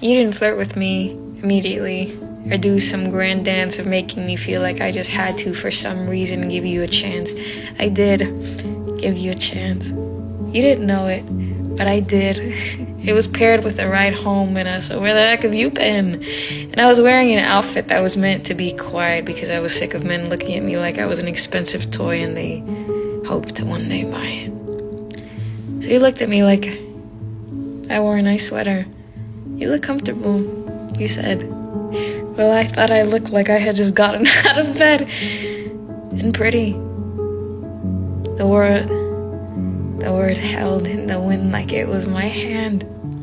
You didn't flirt with me immediately or do some grand dance of making me feel like I just had to for some reason give you a chance. I did give you a chance. You didn't know it, but I did. It was paired with a ride home and so where the heck have you been? And I was wearing an outfit that was meant to be quiet because I was sick of men looking at me like I was an expensive toy and they hoped to one day buy it. So you looked at me like I wore a nice sweater. You look comfortable, you said. Well, I thought I looked like I had just gotten out of bed. And pretty. The word held in the wind like it was my hand.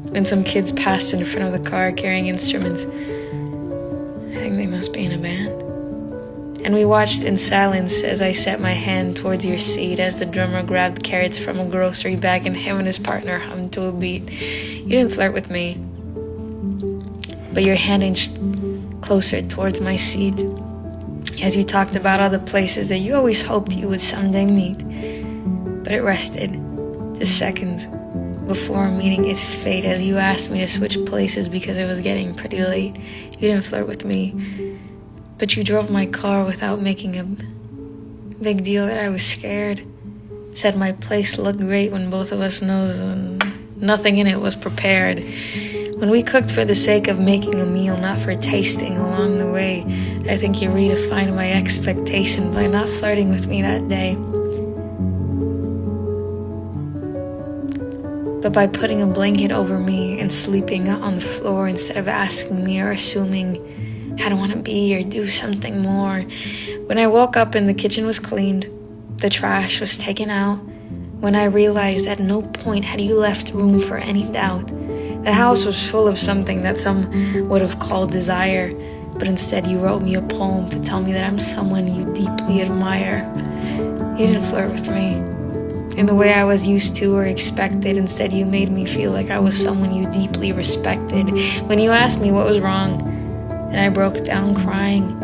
When some kids passed in front of the car carrying instruments. I think they must be in a band. And we watched in silence as I set my hand towards your seat as the drummer grabbed carrots from a grocery bag and him and his partner hummed to a beat. You didn't flirt with me, but your hand inched closer towards my seat as you talked about all the places that you always hoped you would someday meet. But it rested just seconds before meeting its fate as you asked me to switch places because it was getting pretty late. You didn't flirt with me, but you drove my car without making a big deal that I was scared. Said my place looked great when both of us knows and nothing in it was prepared. When we cooked for the sake of making a meal, not for tasting along the way, I think you redefined my expectation by not flirting with me that day. But by putting a blanket over me and sleeping on the floor instead of asking me or assuming I don't want to be or do something more. When I woke up and the kitchen was cleaned, the trash was taken out, when I realized at no point had you left room for any doubt. The house was full of something that some would have called desire, but instead you wrote me a poem to tell me that I'm someone you deeply admire. You didn't flirt with me in the way I was used to or expected. Instead, you made me feel like I was someone you deeply respected. When you asked me what was wrong, and I broke down crying,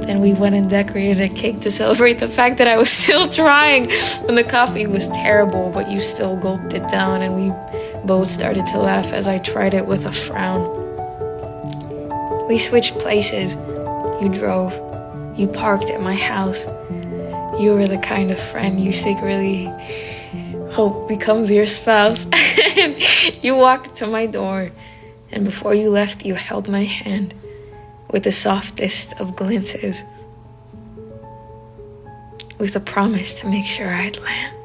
then we went and decorated a cake to celebrate the fact that I was still trying. When the coffee was terrible, but you still gulped it down, and we both started to laugh as I tried it with a frown. We switched places. You drove. You parked at my house. You were the kind of friend you secretly hope becomes your spouse. And you walked to my door, and before you left, you held my hand with the softest of glances, with a promise to make sure I'd land.